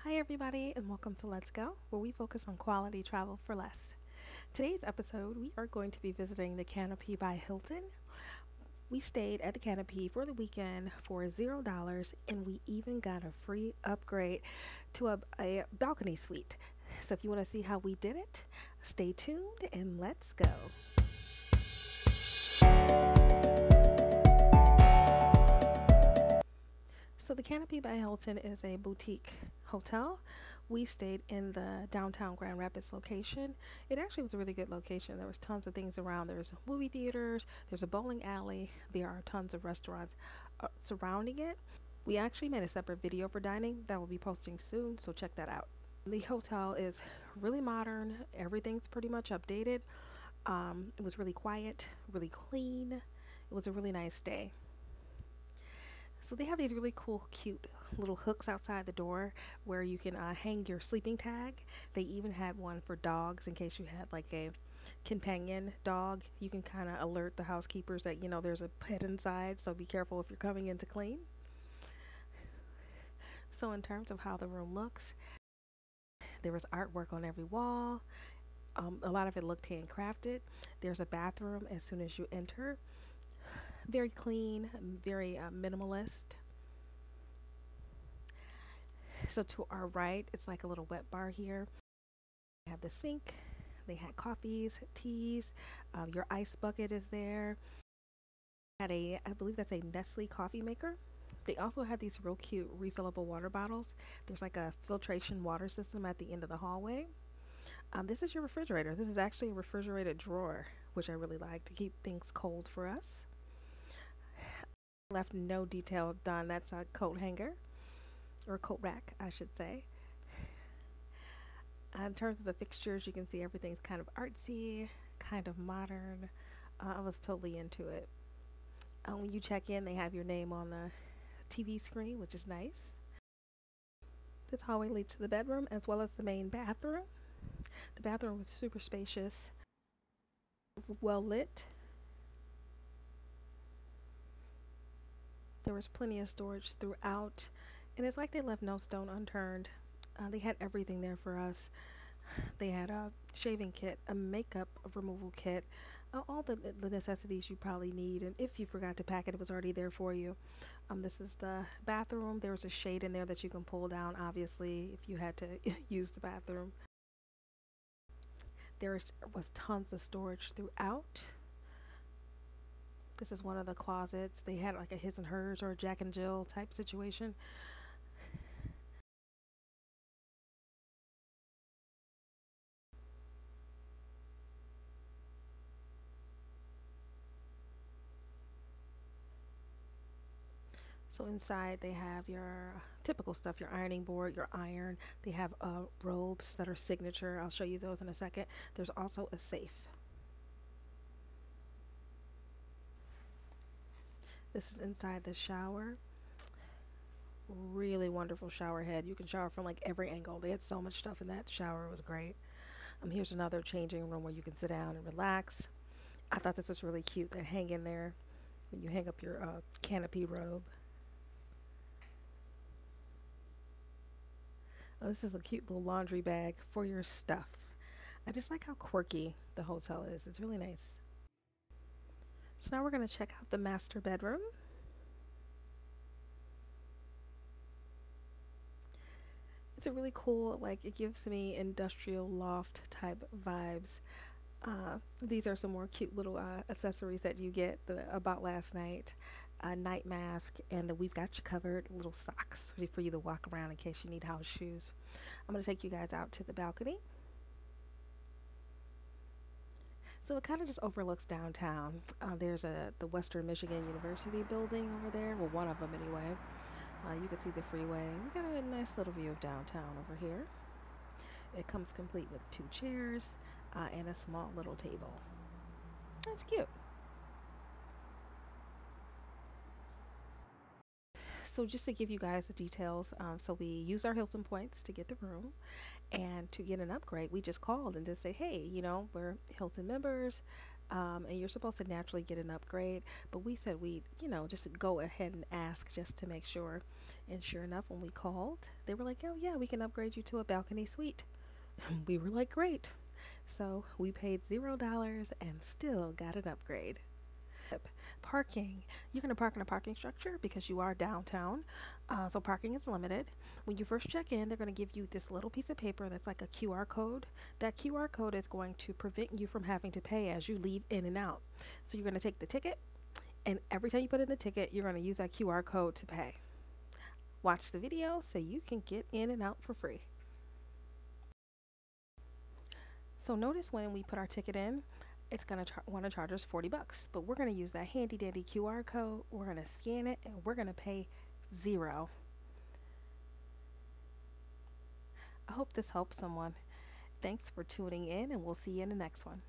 Hi, everybody, and welcome to Let's Go, where we focus on quality travel for less. Today's episode, we are going to be visiting the Canopy by Hilton. We stayed at the Canopy for the weekend for $0, and we even got a free upgrade to a balcony suite. So, if you want to see how we did it, stay tuned and let's go. So, the Canopy by Hilton is a boutique hotel. We stayed in the downtown Grand Rapids location. It actually was a really good location. There was tons of things around. There's movie theaters, there's a bowling alley, there are tons of restaurants surrounding it. We actually made a separate video for dining that we'll be posting soon, so check that out. The hotel is really modern. Everything's pretty much updated. It was really quiet, really clean. It was a really nice day. So they have these really cool, cute little hooks outside the door where you can hang your sleeping tag. They even had one for dogs in case you had like a companion dog. You can kind of alert the housekeepers that there's a pet inside, so be careful if you're coming in to clean. So in terms of how the room looks, there was artwork on every wall. A lot of it looked handcrafted. There's a bathroom as soon as you enter. Very clean, very minimalist. So to our right, it's like a little wet bar here. They have the sink. They had coffees, teas. Your ice bucket is there. Had I believe that's a Nestle coffee maker. They also had these real cute refillable water bottles. There's like a filtration water system at the end of the hallway. This is your refrigerator. This is actually a refrigerated drawer, which I really like to keep things cold for us. Left no detail done. That's a coat hanger, or a coat rack, I should say. In terms of the fixtures, you can see everything's kind of artsy, kind of modern. I was totally into it. When you check in, they have your name on the TV screen, which is nice. This hallway leads to the bedroom as well as the main bathroom. The bathroom was super spacious, well lit. There was plenty of storage throughout, and it's like they left no stone unturned. They had everything there for us. They had a shaving kit, a makeup removal kit, all the necessities you probably need. And if you forgot to pack it, it was already there for you. This is the bathroom. There was a shade in there that you can pull down, obviously, if you had to use the bathroom. There was tons of storage throughout. This is one of the closets. They had like a his and hers or a Jack and Jill type situation. So inside they have your typical stuff, your ironing board, your iron. They have robes that are signature. I'll show you those in a second. There's also a safe. This is inside the shower. Really wonderful shower head. You can shower from like every angle. They had so much stuff in that shower. It was great. Here's another changing room where you can sit down and relax. I thought this was really cute. That hang in there when you hang up your canopy robe. Oh, this is a cute little laundry bag for your stuff. I just like how quirky the hotel is. It's really nice. So now we're going to check out the master bedroom. It's a really cool, like it gives me industrial loft type vibes. These are some more cute little accessories that you get about last night. A night mask and the We've Got You Covered little socks for you to walk around in case you need house shoes. I'm going to take you guys out to the balcony. So it kind of just overlooks downtown. There's the Western Michigan University building over there. Well, one of them anyway. You can see the freeway. We got a nice little view of downtown over here. It comes complete with 2 chairs and a small little table. That's cute. So just to give you guys the details, so we use our Hilton points to get the room, and to get an upgrade, we just called and just say, hey, we're Hilton members, and you're supposed to naturally get an upgrade, but we said we, just go ahead and ask just to make sure. And sure enough, when we called, they were like, oh, yeah, we can upgrade you to a balcony suite. We were like, great. So we paid $0 and still got an upgrade. Parking. You're going to park in a parking structure because you are downtown. So parking is limited. When you first check in, they're going to give you this little piece of paper that's like a QR code. That QR code is going to prevent you from having to pay as you leave in and out. So you're going to take the ticket, and every time you put in the ticket, you're going to use that QR code to pay. Watch the video so you can get in and out for free. So notice when we put our ticket in, it's going to want to charge us $40, but we're going to use that handy dandy QR code. We're going to scan it and we're going to pay 0. I hope this helps someone. Thanks for tuning in, and we'll see you in the next one.